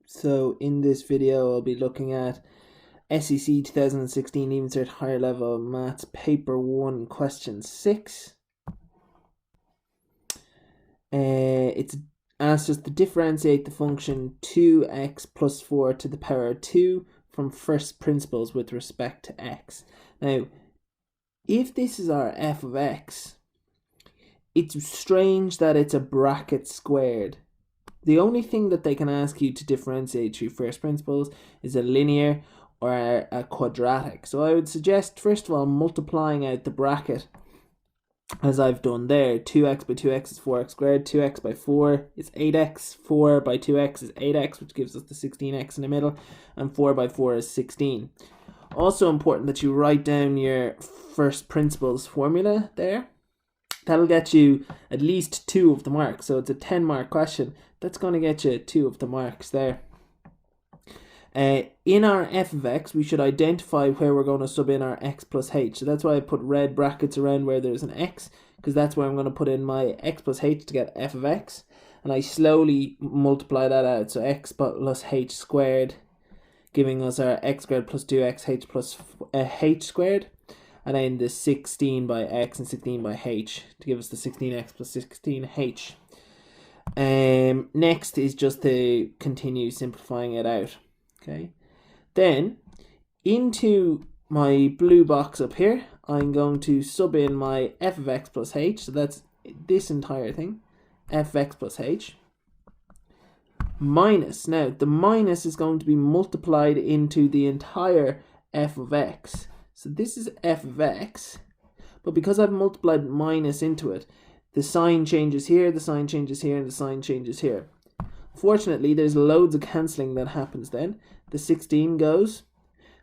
So in this video I'll be looking at SEC 2016 Even Cert Higher Level Maths Paper 1 Question 6. It's asked us to differentiate the function 2x plus 4 to the power of 2 from first principles with respect to x. Now, if this is our f of x, it's strange that it's a bracket squared. The only thing that they can ask you to differentiate through first principles is a linear or a quadratic. So I would suggest, first of all, multiplying out the bracket as I've done there. 2x by 2x is 4x squared, 2x by 4 is 8x, 4 by 2x is 8x, which gives us the 16x in the middle, and 4 by 4 is 16. Also important that you write down your first principles formula there. That'll get you at least 2 of the marks. So it's a 10-mark question. That's going to get you 2 of the marks there. In our f of x, we should identify where we're going to sub in our x plus h. So that's why I put red brackets around where there's an x, because that's where I'm going to put in my x plus h to get f of x. And I slowly multiply that out. So x plus h squared, giving us our x squared plus 2x h plus h squared. And then the 16 by x and 16 by h to give us the 16x plus 16h. Next is just to continue simplifying it out. Okay, then into my blue box up here, I'm going to sub in my f of x plus h. So that's this entire thing, f of x plus h. Minus, now the minus is going to be multiplied into the entire f of x. So this is f of x, but because I've multiplied minus into it, the sign changes here, the sign changes here, and the sign changes here. Fortunately, there's loads of cancelling that happens then. The 16 goes,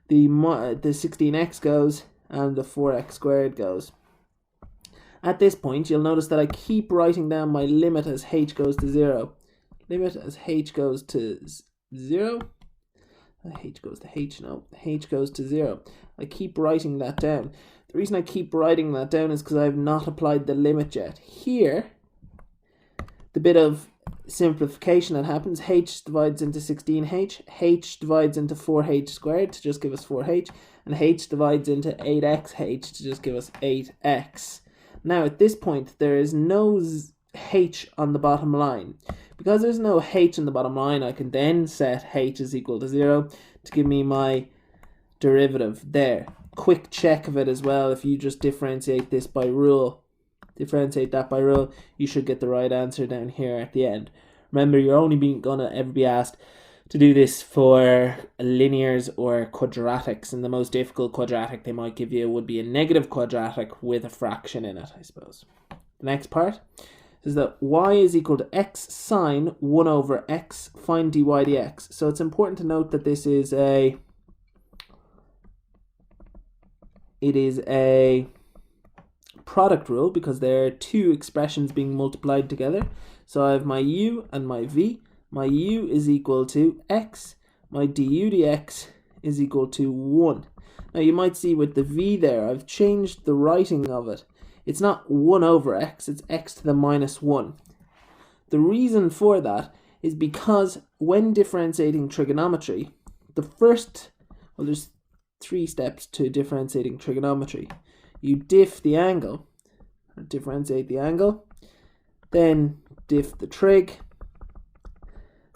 the 16x goes, and the 4x squared goes. At this point, you'll notice that I keep writing down my limit as h goes to 0. Limit as h goes to 0. H goes to h, no, h goes to 0. I keep writing that down. The reason I keep writing that down is because I have not applied the limit yet. Here, the bit of simplification that happens, h divides into 16h, h divides into 4h squared to just give us 4h, and h divides into 8xh to just give us 8x. Now at this point, there is no h on the bottom line. Because there's no h on the bottom line, I can then set h is equal to 0 to give me my derivative there. Quick check of it as well. If you just differentiate this by rule, differentiate that by rule, you should get the right answer down here at the end. Remember, you're only gonna ever be asked to do this for linears or quadratics, and the most difficult quadratic they might give you would be a negative quadratic with a fraction in it, I suppose. The next part is that y is equal to x sine 1 over x, find dy dx. So it's important to note that this is a product rule because there are two expressions being multiplied together. So I have my u and my v. My u is equal to x. My du dx is equal to 1. Now you might see with the v there, I've changed the writing of it. It's not 1 over x, it's x to the minus 1. The reason for that is because when differentiating trigonometry, there's 3 steps to differentiating trigonometry. You diff the angle, or differentiate the angle, then diff the trig,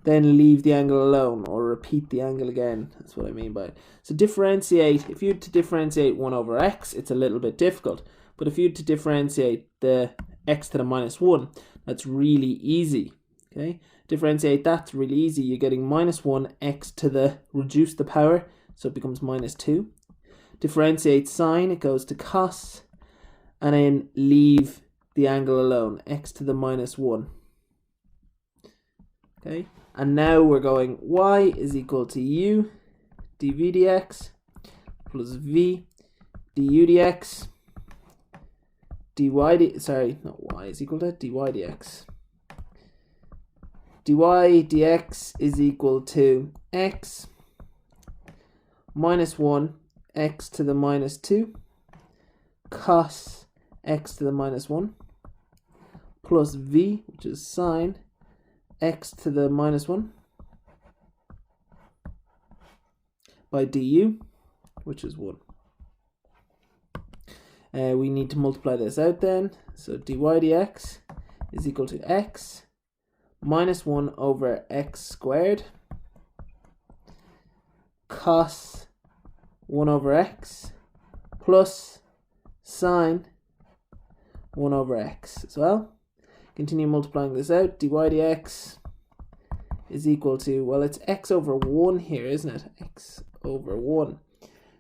then leave the angle alone, or repeat the angle again. That's what I mean by it. So differentiate, if you had to differentiate 1 over x, it's a little bit difficult. But if you had to differentiate the x to the minus 1, that's really easy. Okay, differentiate that's really easy. You're getting minus 1 x to the, reduce the power, so it becomes minus 2. Differentiate sine, it goes to cos, and then leave the angle alone, x to the minus 1. Okay, and now we're going y is equal to u dv dx plus v du dx. Y is equal to dy dx. Dy dx is equal to x minus 1 x to the minus 2 cos x to the minus 1 plus v, which is sine x to the minus 1 by du, which is 1. We need to multiply this out then. So dy dx is equal to x minus 1 over x squared cos 1 over x plus sine 1 over x as well. Continue multiplying this out. Dy dx is equal to, well, it's x over 1 here, isn't it? X over 1.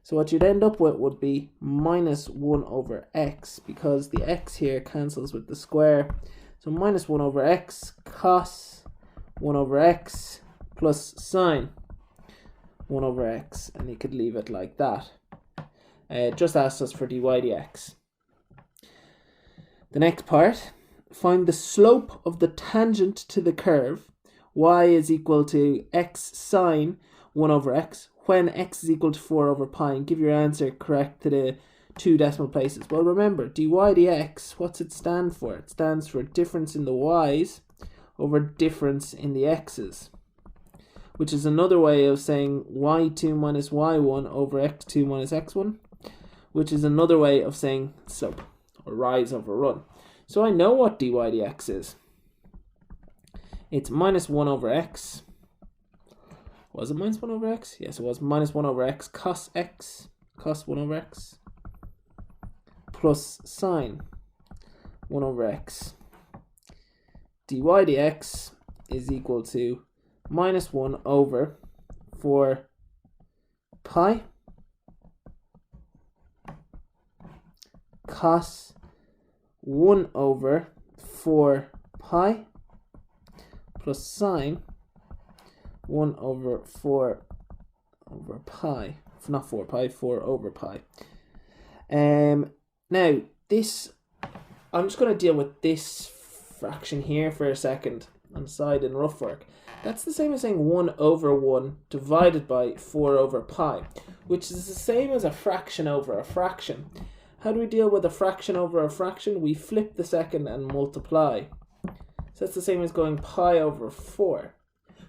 So what you'd end up with would be minus 1 over x, because the x here cancels with the square. So minus 1 over x cos 1 over x plus sine 1 over x, and you could leave it like that. It just asked us for dy dx. The next part, find the slope of the tangent to the curve y is equal to x sine 1 over x when x is equal to 4 over pi, and give your answer correct to the 2 decimal places. Well, remember, dy dx, what's it stand for? It stands for difference in the y's over difference in the x's, which is another way of saying y2 minus y1 over x2 minus x1, which is another way of saying slope, or rise over run. So I know what dy dx is. It's minus 1 over x. Was it minus 1 over x? Yes, it was minus 1 over x cos 1 over x, plus sine 1 over x. Dy dx is equal to minus 1 over 4 pi cos 1 over 4 pi plus sine 1 over 4 over pi. Not 4 pi, 4 over pi. Now, this, I'm just going to deal with this fraction here for a second on the side in rough work. That's the same as saying 1 over 1 divided by 4 over pi, which is the same as a fraction over a fraction. How do we deal with a fraction over a fraction? We flip the second and multiply. So that's the same as going pi over 4.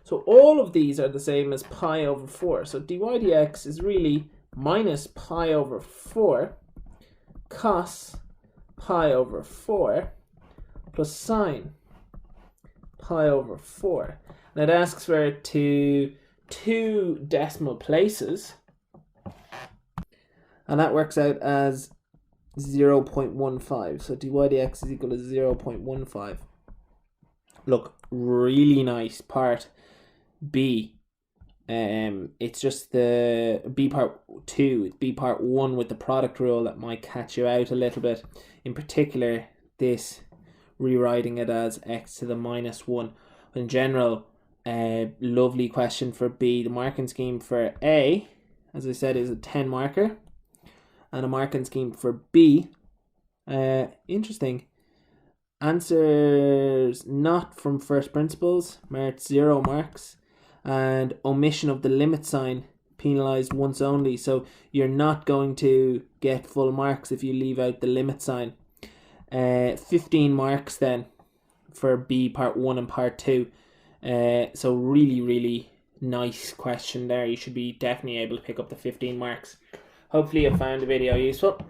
So all of these are the same as pi over 4. So dy dx is really minus pi over 4 cos pi over 4 plus sine pi over 4. And it asks for it to 2 decimal places. And that works out as 0.15. So dy dx is equal to 0.15. Look, really nice part B. It's just the B part 2, it's B part 1 with the product rule that might catch you out a little bit. In particular, this rewriting it as x to the minus 1. In general, lovely question for B. The marking scheme for A, as I said, is a 10 marker, and a marking scheme for B, interesting. Answers not from first principles, merit 0 marks, and omission of the limit sign penalized once only. So you're not going to get full marks if you leave out the limit sign. 15 marks then for B part 1 and part 2. So really nice question there. You should be definitely able to pick up the 15 marks. Hopefully you found the video useful.